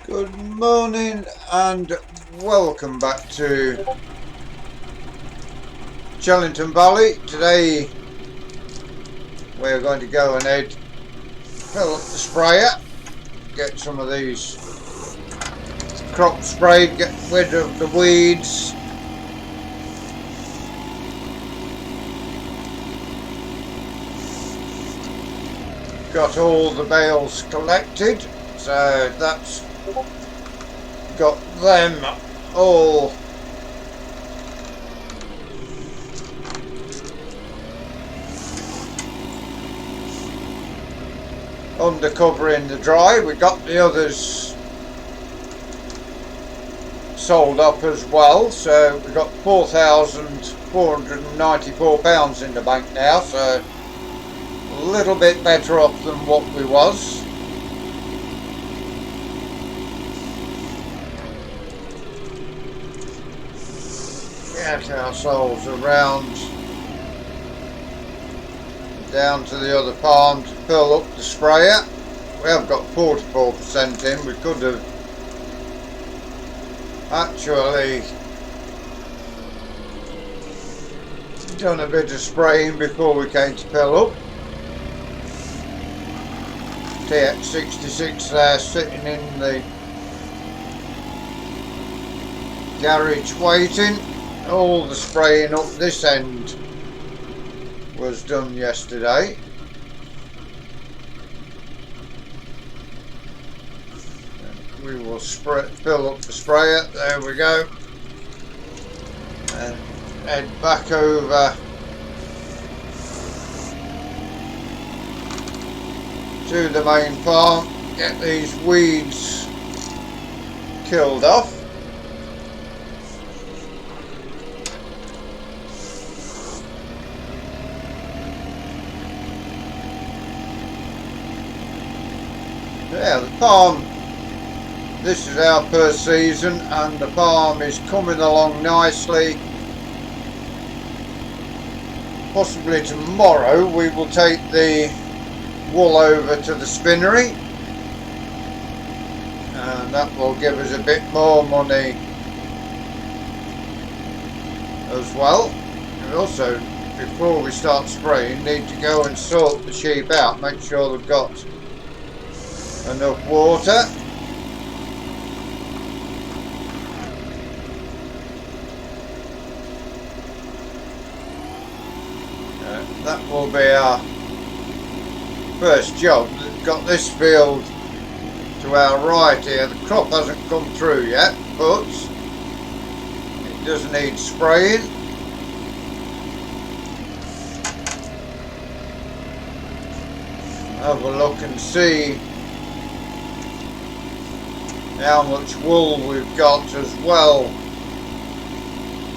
Good morning and welcome back to Chellington Valley. Today we're going to go ahead, fill up the sprayer, get some of these crops sprayed, get rid of the weeds. Got all the bales collected, so that's got them all under cover in the dry. We got the others sold up as well, so we've got £4,494 in the bank now, so a little bit better off than what we was. Get ourselves around down to the other farm to fill up the sprayer. We have got 44% in. We could have actually done a bit of spraying before we came to fill up. TX66 there sitting in the garage waiting. All the spraying up this end was done yesterday. We will fill up the sprayer. There we go. And head back over to the main farm. Get these weeds killed off. Yeah, the farm, this is our first season and the farm is coming along nicely. Possibly tomorrow we will take the wool over to the spinnery and that will give us a bit more money as well. And also, before we start spraying, need to go and sort the sheep out, make sure they've got enough water. That will be our first job. We've got this field to our right here. The crop hasn't come through yet, but it does need spraying. Have a look and see how much wool we've got as well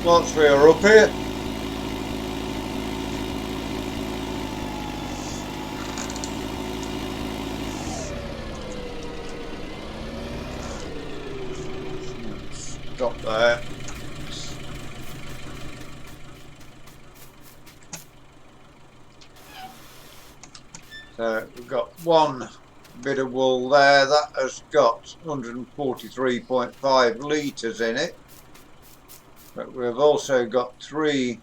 once we're up here. Stop there. So we've got one bit of wool there that has got 143.5 litres in it, but we've also got 3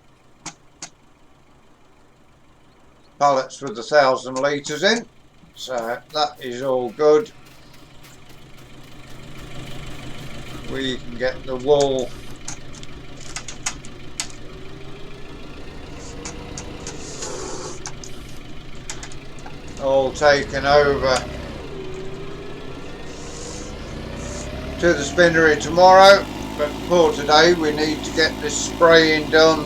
pallets with 1,000 litres in, so that is all good. We can get the wool all taken over to the spinnery tomorrow, but for today we need to get this spraying done.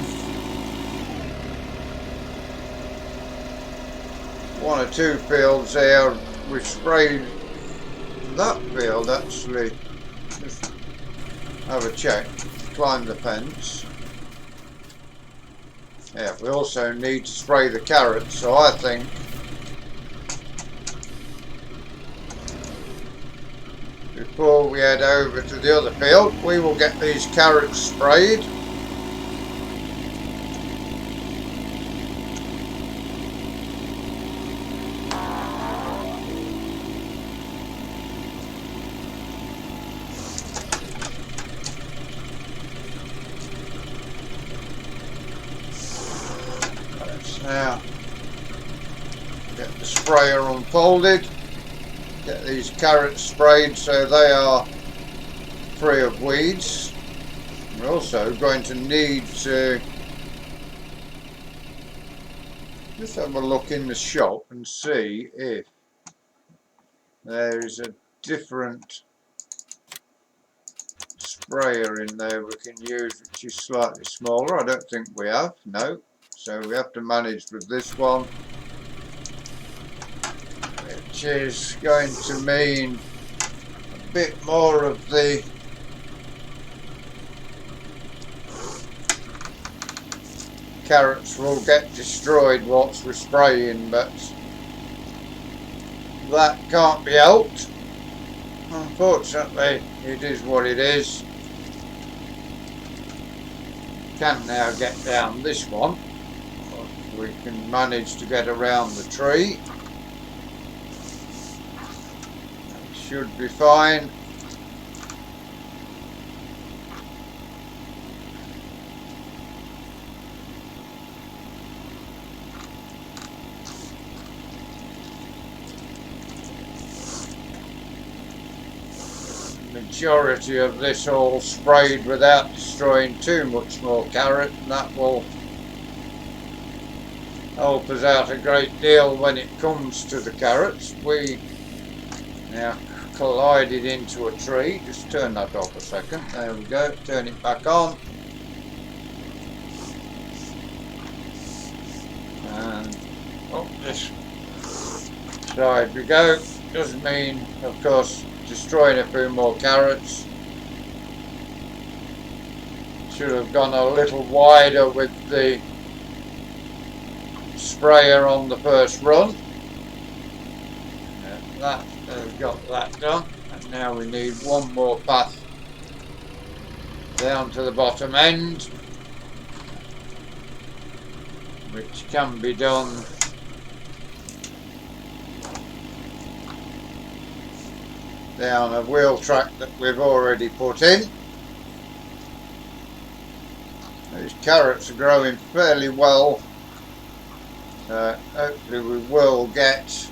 One or two fields there we've sprayed. That field actually, just have a check, climb the fence. Yeah, we also need to spray the carrots, so I think before we head over to the other field we will get these carrots sprayed. Now, get the sprayer unfolded, get these carrots sprayed so they are free of weeds. We're also going to need to just have a look in the shop and see if there is a different sprayer in there we can use which is slightly smaller. I don't think we have, no. So we have to manage with this one, which is going to mean a bit more of the carrots will get destroyed whilst we're spraying, but that can't be helped. Unfortunately, it is what it is. Can now get down this one. We can manage to get around the tree. That should be fine. Majority of this all sprayed without destroying too much more carrot, and that will help us out a great deal when it comes to the carrots. We now collided into a tree. Just turn that off a second. There we go. Turn it back on. And up this side we go. Doesn't mean, of course, destroying a few more carrots. Should have gone a little wider with the sprayer on the first run. That we've got that done, and now we need one more path down to the bottom end, which can be done down a wheel track that we've already put in. These carrots are growing fairly well, so hopefully we will get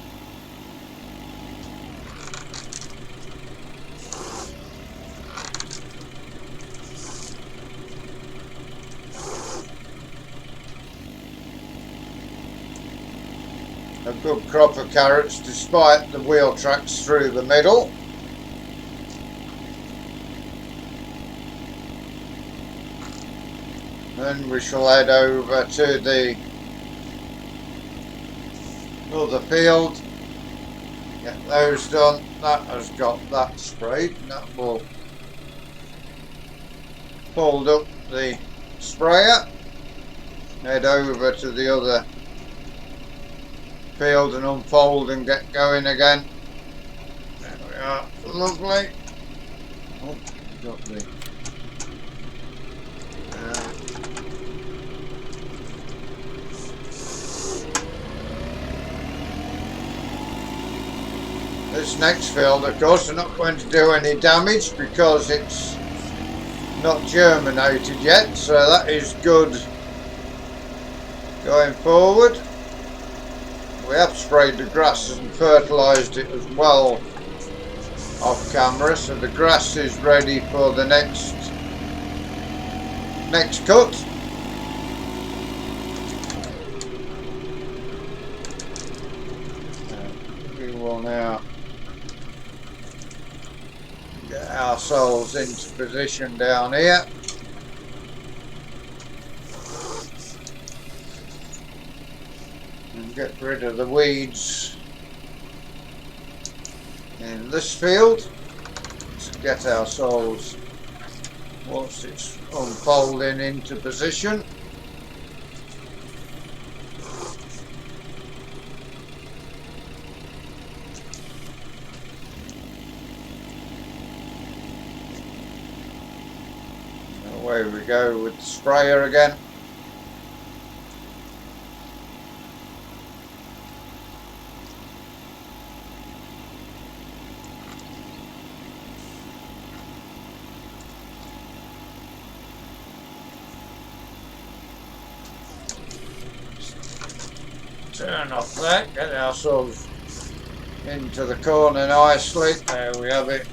a good crop of carrots despite the wheel tracks through the middle. Then we shall head over to the other field, get those done. That has got that sprayed, and that will fold up the sprayer, head over to the other field and unfold and get going again. There we are, lovely. Oh, got the this next field, of course, are not going to do any damage because it's not germinated yet, so that is good going forward. We have sprayed the grass and fertilised it as well off camera, so the grass is ready for the next cut. We will now get ourselves into position down here. And get rid of the weeds in this field. Let's get ourselves, once it's unfolding, into position. Away we go with the sprayer again. turn off that, get ourselves into the corner nicely. There we have it.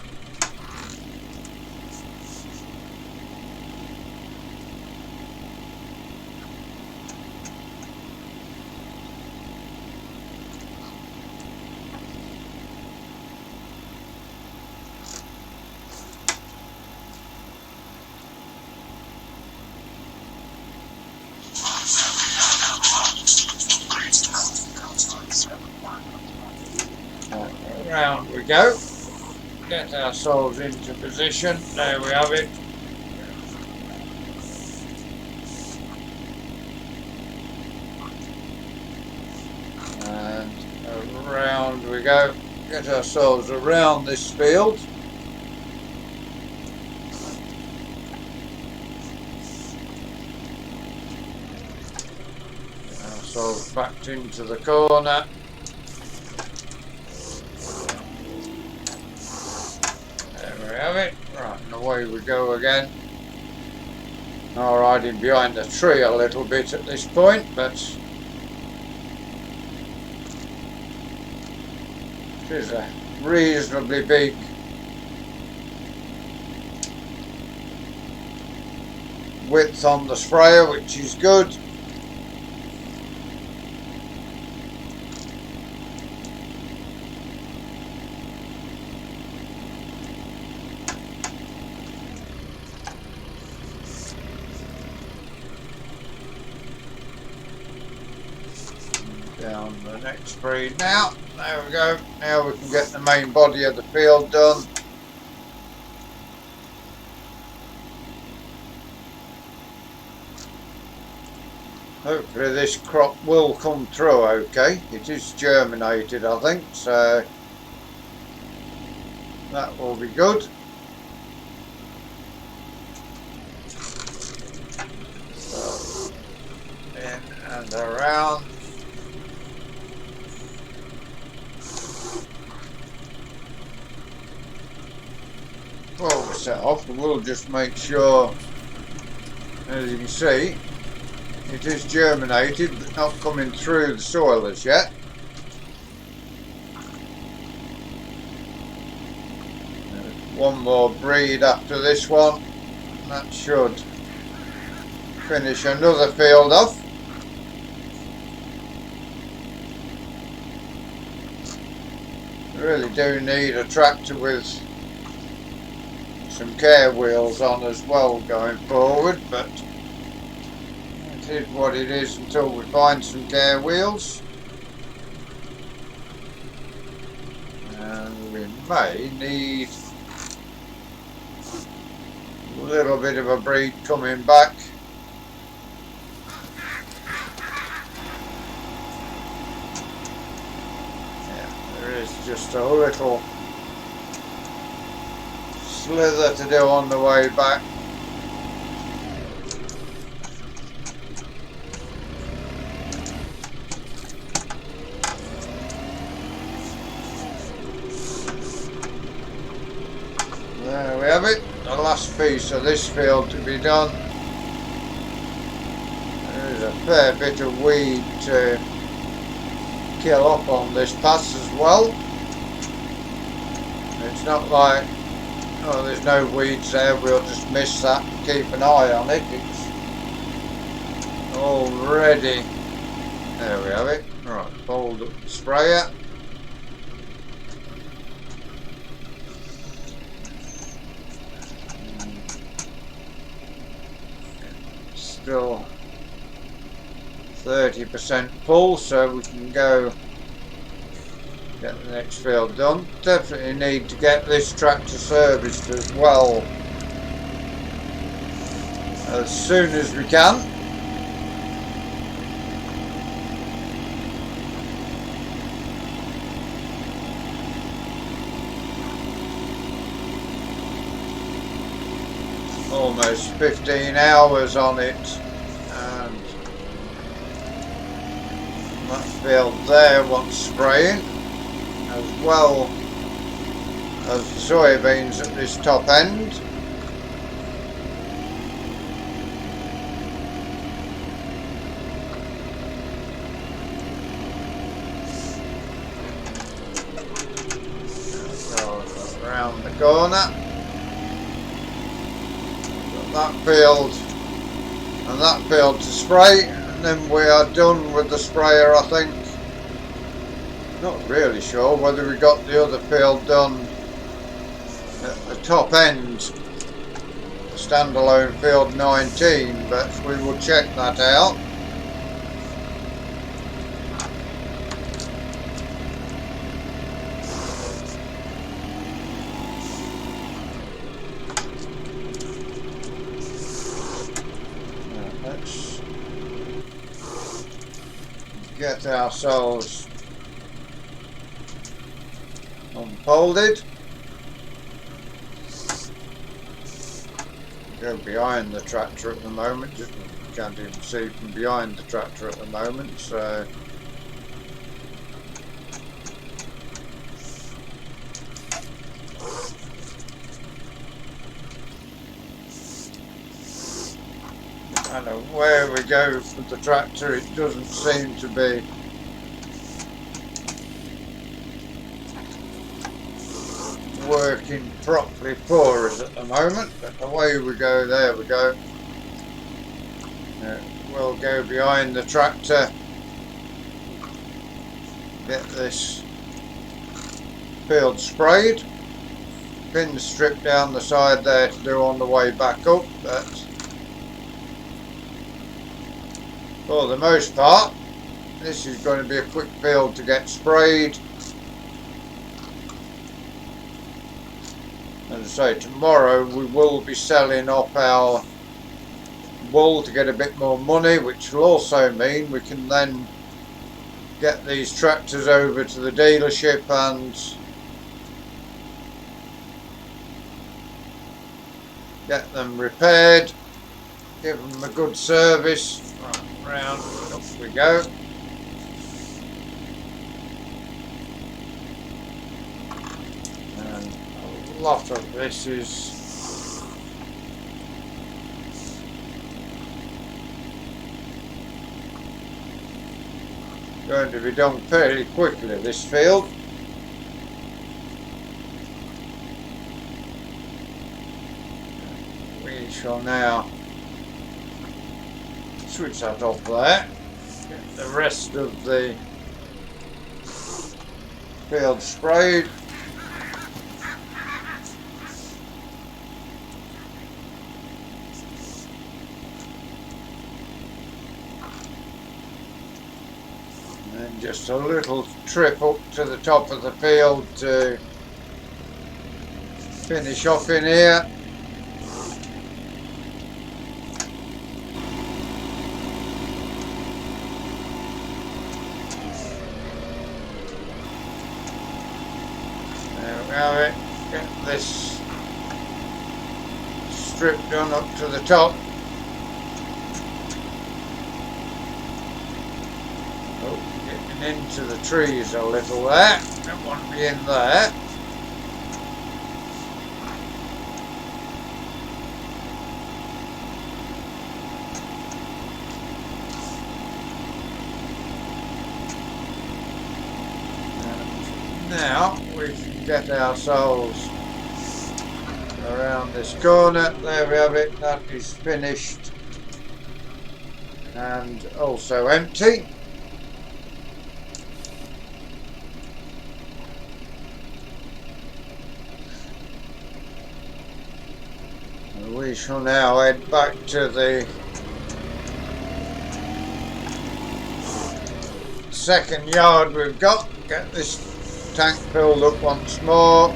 Round we go. Get ourselves into position. There we have it. And around we go. Get ourselves around this field. Get ourselves backed into the corner. Have it. Right, and away we go again. Now riding behind the tree a little bit at this point, but it is a reasonably big width on the sprayer, which is good. Down the next breed now. There we go. Now we can get the main body of the field done. Hopefully this crop will come through okay. It is germinated, I think, so that will be good. So, in and around. Well, we're set off, and we'll just make sure, as you can see, it is germinated but not coming through the soil as yet. One more breed after this one, and that should finish another field off. We really do need a tractor with some care wheels on as well going forward, but it is what it is until we find some care wheels. And we may need a little bit of a breed coming back. Yeah, there is just a little slither to do on the way back. There we have it, the last piece of this field to be done. There is a fair bit of weed to kill up on this pass as well. It's not like, oh, there's no weeds there, we'll just miss that and keep an eye on it. It's already, there we have it. Right, fold up the sprayer. Still 30% full, so we can go get the next field done. Definitely need to get this tractor serviced as well as soon as we can. Almost 15 hours on it, and that field there wants spraying, as well as the soybeans at this top end. round the corner. Got that field and that field to spray, and then we are done with the sprayer, I think. Not really sure whether we got the other field done at the top end, the standalone field 19, but we will check that out. Let's get ourselves unfolded. Go behind the tractor at the moment, just can't even see from behind the tractor at the moment, so I don't know where we go with the tractor, it doesn't seem to be working properly for us at the moment, but away we go. There we go. We'll go behind the tractor, get this field sprayed, pin strip down the side there to do on the way back up, but for the most part this is going to be a quick field to get sprayed. As I say, tomorrow we will be selling off our wool to get a bit more money, which will also mean we can then get these tractors over to the dealership and get them repaired, give them a good service. Right, round, up we go. And a lot of this is going to be done fairly quickly, this field. We shall now switch that off there, get the rest of the field sprayed. And just a little trip up to the top of the field to finish off in here. There we have it. Get this strip done up to the top. Into the trees a little there, don't want to be in there. And now we can get ourselves around this corner. There we have it, that is finished and also empty. We shall now head back to the second yard we've got, get this tank filled up once more.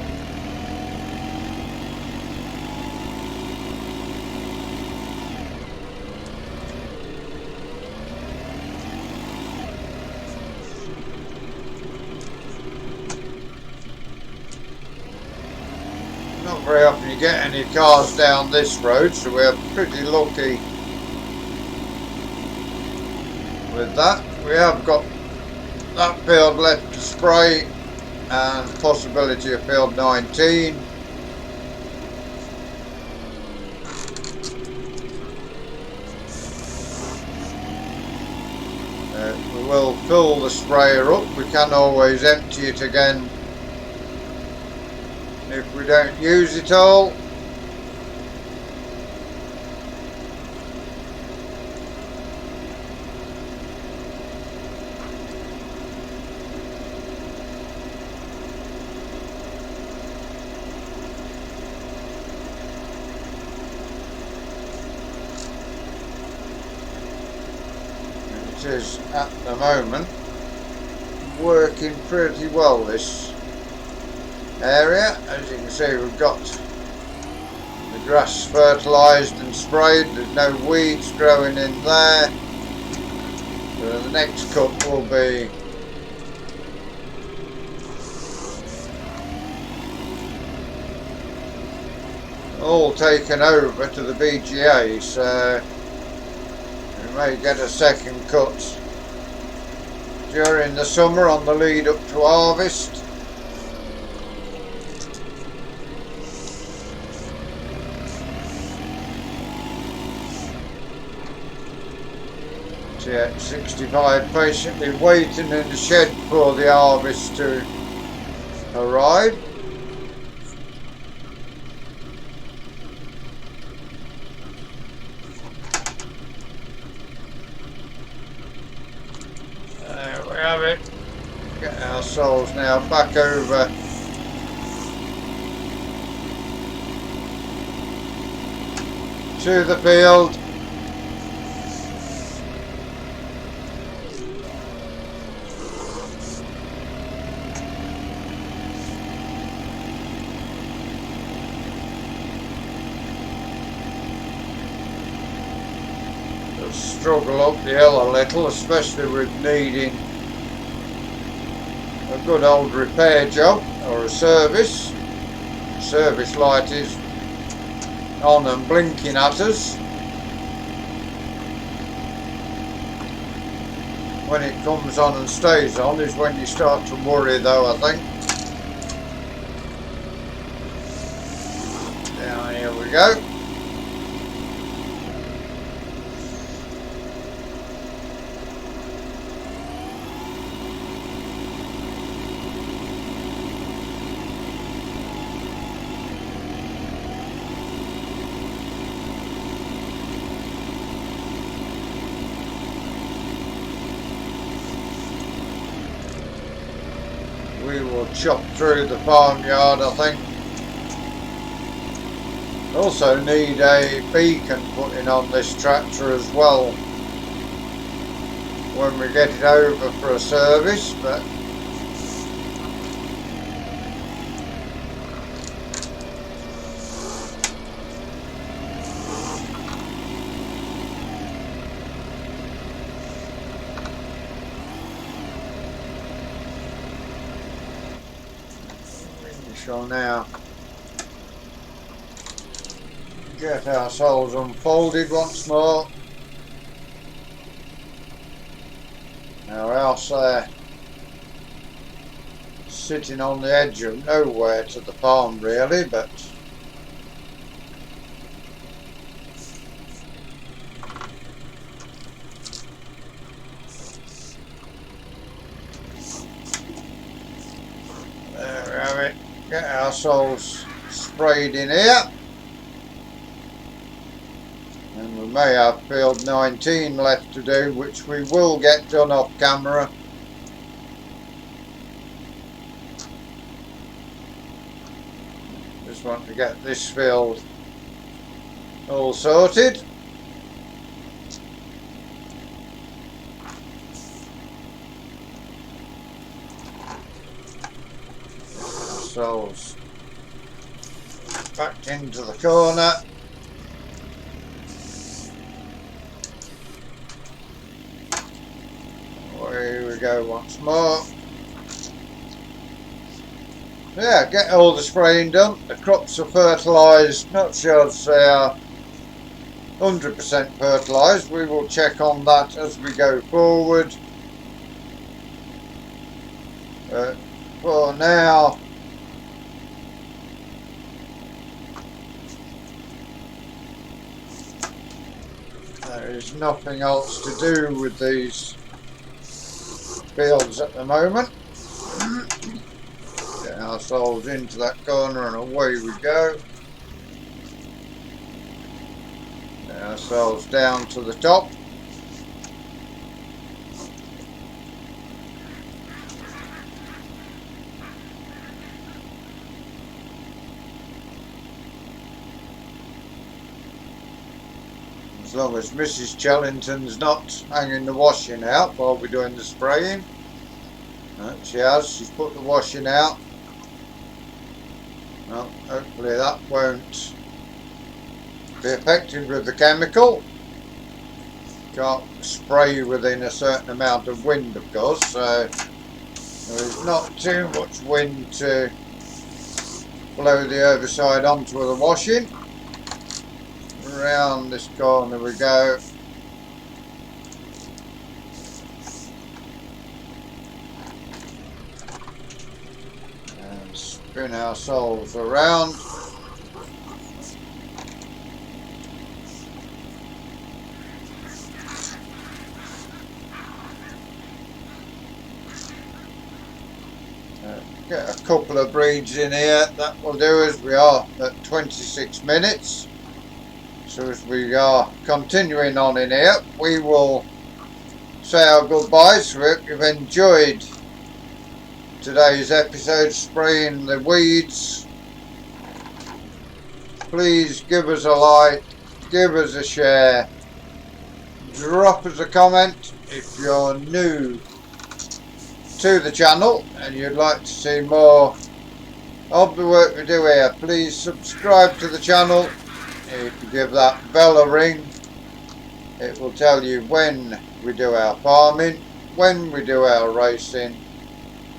Not very often you get any cars down this road, so we're pretty lucky with that. We have got that field left to spray and possibility of field 19. We will fill the sprayer up, we can always empty it again if we don't use it all. It is at the moment working pretty well, this area. As you can see, we've got the grass fertilised and sprayed. There's no weeds growing in there. So the next cut will be all taken over to the BGA, so we may get a second cut during the summer on the lead up to harvest. TX65 patiently waiting in the shed for the harvest to arrive. There we have it. Get ourselves now back over to the field. Struggle up the hill a little, especially with needing a good old repair job or a service. Service light is on and blinking at us. When it comes on and stays on is when you start to worry, though, I think. Now here we go. We will chop through the farmyard, I think. Also need a beacon putting on this tractor as well when we get it over for a service, but shall now get ourselves unfolded once more. Our house there, sitting on the edge of nowhere to the farm really, but there we have it. Get ourselves sprayed in here, and we may have field 19 left to do, which we will get done off camera. Just want to get this field all sorted. Ourselves back into the corner. Here we go once more. Yeah, get all the spraying done. The crops are fertilised. Not sure if they are 100% fertilised. We will check on that as we go forward. But for now, there is nothing else to do with these fields at the moment. Get ourselves into that corner and away we go. Get ourselves down to the top. As long as Mrs. Chellington's not hanging the washing out while we're doing the spraying. She has, she's put the washing out. Well, hopefully that won't be affected with the chemical. Can't spray within a certain amount of wind, of course, so there's not too much wind to blow the herbicide onto the washing. Around this corner we go. And spin ourselves around. Get a couple of breeds in here. That will do as we are at 26 minutes. So as we are continuing on in here, we will say our goodbyes. We hope you've enjoyed today's episode, spraying the weeds. Please give us a like, give us a share, drop us a comment if you're new to the channel and you'd like to see more of the work we do here. Please subscribe to the channel. If you give that bell a ring, it will tell you when we do our farming, when we do our racing,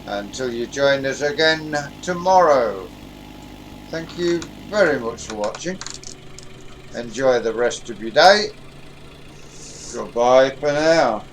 until you join us again tomorrow. Thank you very much for watching. Enjoy the rest of your day. Goodbye for now.